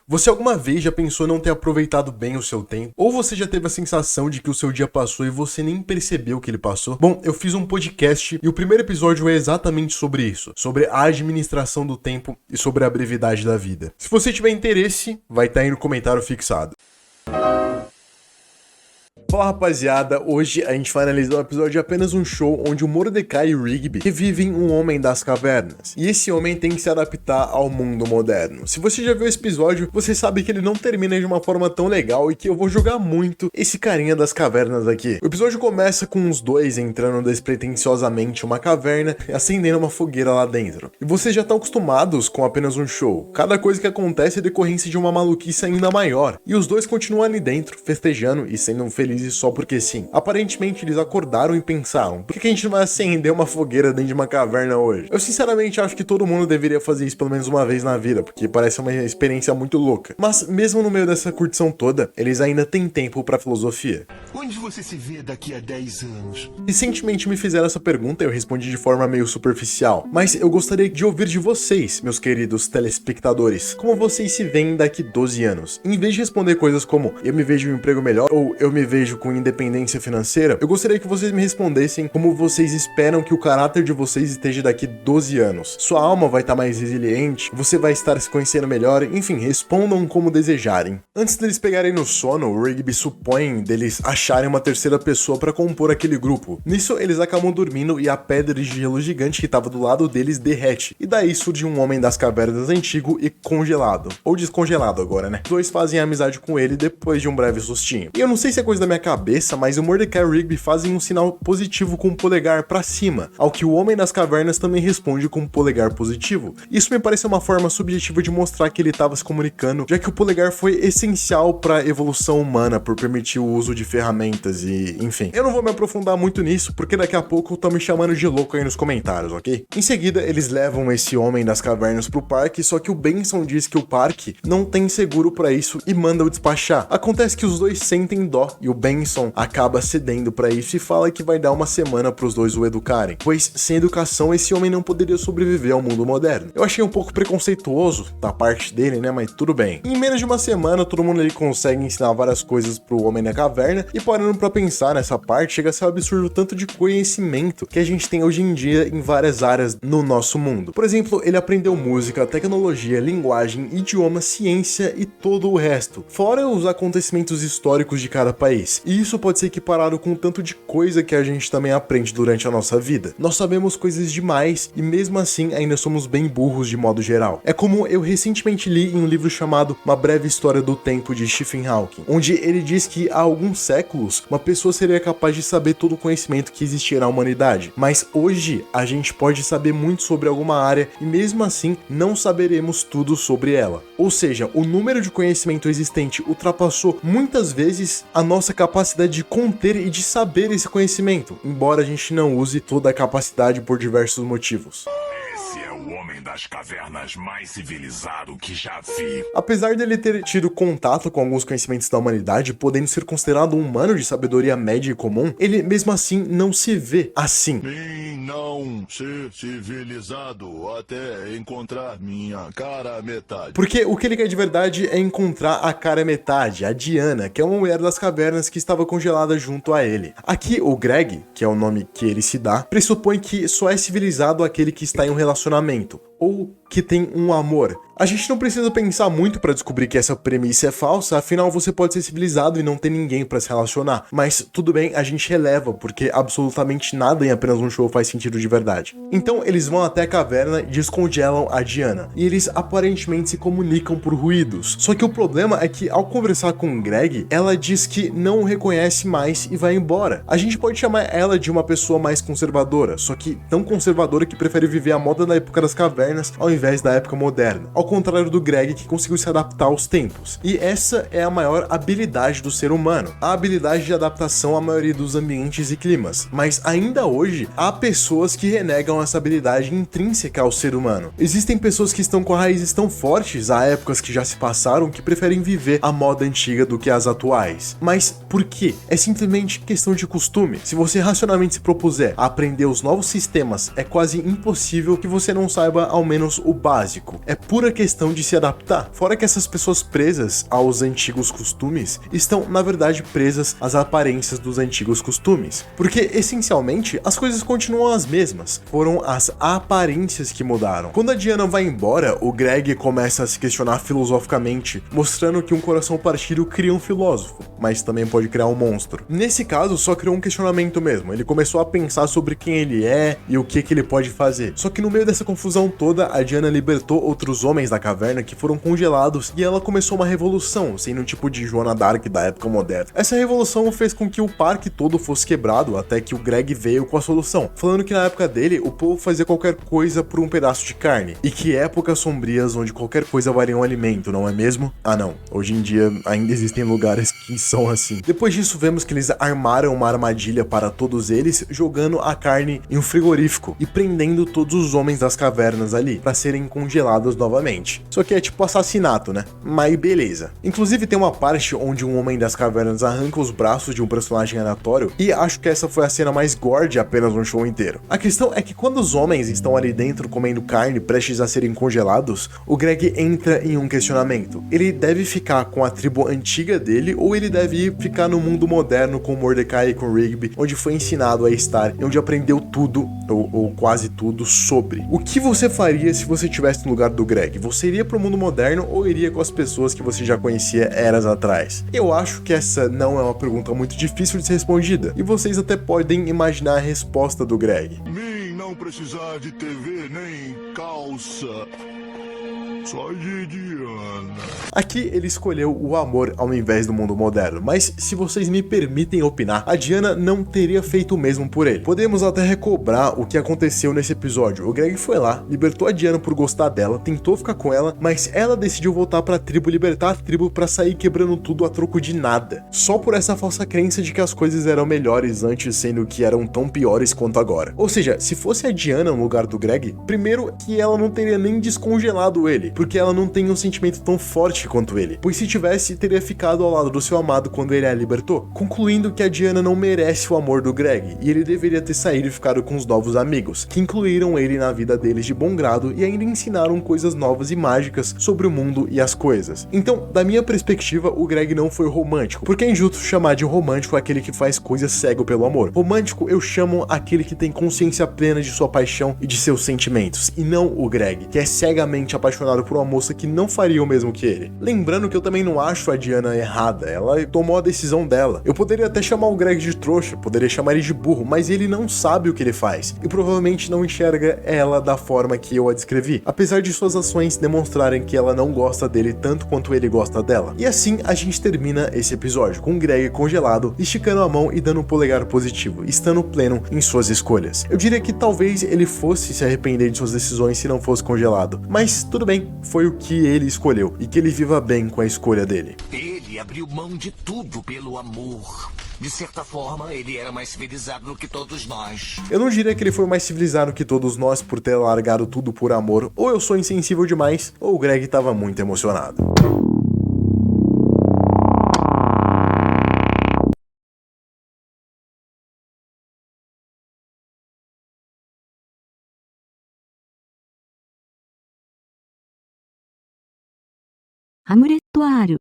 Você alguma vez já pensou em não ter aproveitado bem o seu tempo? Ou você já teve a sensação de que o seu dia passou e você nem percebeu que ele passou? Bom, eu fiz um podcast e o primeiro episódio é exatamente sobre isso, sobre a administração do tempo e sobre a brevidade da vida. Se você tiver interesse, vai estar aí no comentário fixado. Fala rapaziada, hoje a gente vai analisar um episódio de apenas um show onde o Mordecai e o Rigby revivem um homem das cavernas. E esse homem tem que se adaptar ao mundo moderno. Se você já viu esse episódio, você sabe que ele não termina de uma forma tão legal e que eu vou jogar muito esse carinha das cavernas aqui. O episódio começa com os dois entrando despretensiosamente em uma caverna e acendendo uma fogueira lá dentro. E vocês já estão acostumados com apenas um show. Cada coisa que acontece é decorrência de uma maluquice ainda maior. E os dois continuam ali dentro, festejando e sendo felizes só porque sim. Aparentemente eles acordaram e pensaram: por que a gente não vai acender uma fogueira dentro de uma caverna hoje? Eu sinceramente acho que todo mundo deveria fazer isso pelo menos uma vez na vida, porque parece uma experiência muito louca. Mas mesmo no meio dessa curtição toda, eles ainda têm tempo pra filosofia. Onde você se vê daqui a 10 anos? Recentemente me fizeram essa pergunta e eu respondi de forma meio superficial, mas eu gostaria de ouvir de vocês, meus queridos telespectadores, como vocês se veem daqui 12 anos. Em vez de responder coisas como eu me vejo em um emprego melhor ou eu me vejo com independência financeira, eu gostaria que vocês me respondessem como vocês esperam que o caráter de vocês esteja daqui 12 anos. Sua alma vai estar mais resiliente, você vai estar se conhecendo melhor, enfim, respondam como desejarem. Antes deles pegarem no sono, o Rigby supõe deles acharem uma terceira pessoa para compor aquele grupo. Nisso, eles acabam dormindo e a pedra de gelo gigante que estava do lado deles derrete. E daí surge um homem das cavernas antigo e congelado. Ou descongelado agora, né? Os dois fazem amizade com ele depois de um breve sustinho. E eu não sei se é coisa da minha cabeça, mas o Mordecai e o Rigby fazem um sinal positivo com o polegar pra cima, ao que o homem das cavernas também responde com o polegar positivo. Isso me parece uma forma subjetiva de mostrar que ele estava se comunicando, já que o polegar foi essencial para a evolução humana por permitir o uso de ferramentas e enfim. Eu não vou me aprofundar muito nisso, porque daqui a pouco estão me chamando de louco aí nos comentários, ok? Em seguida, eles levam esse homem das cavernas pro parque, só que o Benson diz que o parque não tem seguro para isso e manda o despachar. Acontece que os dois sentem dó e o Benson acaba cedendo pra isso e fala que vai dar uma semana pros dois o educarem, pois sem educação esse homem não poderia sobreviver ao mundo moderno. Eu achei um pouco preconceituoso da parte dele, né, mas tudo bem. Em menos de uma semana todo mundo ali consegue ensinar várias coisas pro homem na caverna e parando pra pensar nessa parte, chega a ser um absurdo tanto de conhecimento que a gente tem hoje em dia em várias áreas no nosso mundo. Por exemplo, ele aprendeu música, tecnologia, linguagem, idioma, ciência e todo o resto, fora os acontecimentos históricos de cada país. E isso pode ser equiparado com o tanto de coisa que a gente também aprende durante a nossa vida. Nós sabemos coisas demais e mesmo assim ainda somos bem burros de modo geral. É como eu recentemente li em um livro chamado Uma Breve História do Tempo de Stephen Hawking, onde ele diz que há alguns séculos uma pessoa seria capaz de saber todo o conhecimento que existia na humanidade, mas hoje a gente pode saber muito sobre alguma área e mesmo assim não saberemos tudo sobre ela. Ou seja, o número de conhecimento existente ultrapassou muitas vezes a nossa capacidade de conter e de saber esse conhecimento, embora a gente não use toda a capacidade por diversos motivos. Esse é o homem das cavernas mais civilizado que já vi. Apesar dele ter tido contato com alguns conhecimentos da humanidade, podendo ser considerado um humano de sabedoria média e comum, ele mesmo assim não se vê assim. Nem não ser civilizado até encontrar minha cara metade. Porque o que ele quer de verdade é encontrar a cara metade, a Diana, que é uma mulher das cavernas que estava congelada junto a ele. Aqui, o Greg, que é o nome que ele se dá, pressupõe que só é civilizado aquele que está em um relacionamento, ou que tem um amor. A gente não precisa pensar muito para descobrir que essa premissa é falsa, afinal você pode ser civilizado e não ter ninguém para se relacionar. Mas tudo bem, a gente releva, porque absolutamente nada em apenas um show faz sentido de verdade. Então eles vão até a caverna e descongelam a Diana, e eles aparentemente se comunicam por ruídos. Só que o problema é que ao conversar com o Greg, ela diz que não o reconhece mais e vai embora. A gente pode chamar ela de uma pessoa mais conservadora, só que tão conservadora que prefere viver a moda da época das cavernas ao invés da época moderna. Ao contrário do Greg, que conseguiu se adaptar aos tempos. E essa é a maior habilidade do ser humano, a habilidade de adaptação à maioria dos ambientes e climas. Mas ainda hoje, há pessoas que renegam essa habilidade intrínseca ao ser humano. Existem pessoas que estão com raízes tão fortes a épocas que já se passaram que preferem viver a moda antiga do que as atuais. Mas por quê? É simplesmente questão de costume. Se você racionalmente se propuser a aprender os novos sistemas, é quase impossível que você não saiba ao menos o básico. É pura questão de se adaptar. Fora que essas pessoas presas aos antigos costumes estão, na verdade, presas às aparências dos antigos costumes. Porque, essencialmente, as coisas continuam as mesmas. Foram as aparências que mudaram. Quando a Diana vai embora, o Greg começa a se questionar filosoficamente, mostrando que um coração partido cria um filósofo, mas também pode criar um monstro. Nesse caso, só criou um questionamento mesmo. Ele começou a pensar sobre quem ele é e o que ele pode fazer. Só que no meio dessa confusão toda, a Diana libertou outros homens da caverna que foram congelados e ela começou uma revolução, sendo um tipo de Joana Dark da época moderna. Essa revolução fez com que o parque todo fosse quebrado até que o Greg veio com a solução, falando que na época dele o povo fazia qualquer coisa por um pedaço de carne e que épocas sombrias onde qualquer coisa valia um alimento, não é mesmo? Ah não, hoje em dia ainda existem lugares que são assim. Depois disso vemos que eles armaram uma armadilha para todos eles, jogando a carne em um frigorífico e prendendo todos os homens das cavernas ali para serem congelados novamente. Só que é tipo assassinato, né? Mas beleza. Inclusive tem uma parte onde um homem das cavernas arranca os braços de um personagem aleatório e acho que essa foi a cena mais gore de apenas um show inteiro. A questão é que quando os homens estão ali dentro comendo carne prestes a serem congelados, o Greg entra em um questionamento. Ele deve ficar com a tribo antiga dele ou ele deve ficar no mundo moderno com Mordecai e com Rigby, onde foi ensinado a estar e onde aprendeu tudo, ou quase tudo, sobre. O que você faria se você estivesse no lugar do Greg? Você iria pro mundo moderno ou iria com as pessoas que você já conhecia eras atrás? Eu acho que essa não é uma pergunta muito difícil de ser respondida, e vocês até podem imaginar a resposta do Greg. Mim não precisar de TV nem calça. Só de Diana. Aqui ele escolheu o amor ao invés do mundo moderno, mas se vocês me permitem opinar, a Diana não teria feito o mesmo por ele. Podemos até recobrar o que aconteceu nesse episódio. O Greg foi lá, libertou a Diana por gostar dela, tentou ficar com ela, mas ela decidiu voltar pra tribo, libertar a tribo pra sair quebrando tudo a troco de nada. Só por essa falsa crença de que as coisas eram melhores antes, sendo que eram tão piores quanto agora. Ou seja, se fosse a Diana no lugar do Greg, primeiro que ela não teria nem descongelado ele, porque ela não tem um sentimento tão forte quanto ele, pois se tivesse, teria ficado ao lado do seu amado quando ele a libertou, concluindo que a Diana não merece o amor do Greg, e ele deveria ter saído e ficado com os novos amigos, que incluíram ele na vida deles de bom grado e ainda ensinaram coisas novas e mágicas sobre o mundo e as coisas. Então, da minha perspectiva, o Greg não foi romântico, porque é injusto chamar de romântico aquele que faz coisas cego pelo amor. Romântico eu chamo aquele que tem consciência plena de sua paixão e de seus sentimentos, e não o Greg, que é cegamente apaixonado por uma moça que não faria o mesmo que ele. Lembrando que eu também não acho a Diana errada, ela tomou a decisão dela. Eu poderia até chamar o Greg de trouxa, poderia chamar ele de burro, mas ele não sabe o que ele faz, e provavelmente não enxerga ela da forma que eu a descrevi, apesar de suas ações demonstrarem que ela não gosta dele tanto quanto ele gosta dela. E assim a gente termina esse episódio, com o Greg congelado, esticando a mão e dando um polegar positivo, estando pleno em suas escolhas. Eu diria que talvez ele fosse se arrepender de suas decisões se não fosse congelado, mas tudo bem, foi o que ele escolheu, e que ele viva bem com a escolha dele. Ele abriu mão de tudo pelo amor. De certa forma, ele era mais civilizado do que todos nós. Eu não diria que ele foi mais civilizado que todos nós por ter largado tudo por amor, ou eu sou insensível demais, ou o Greg tava muito emocionado.ハムレット R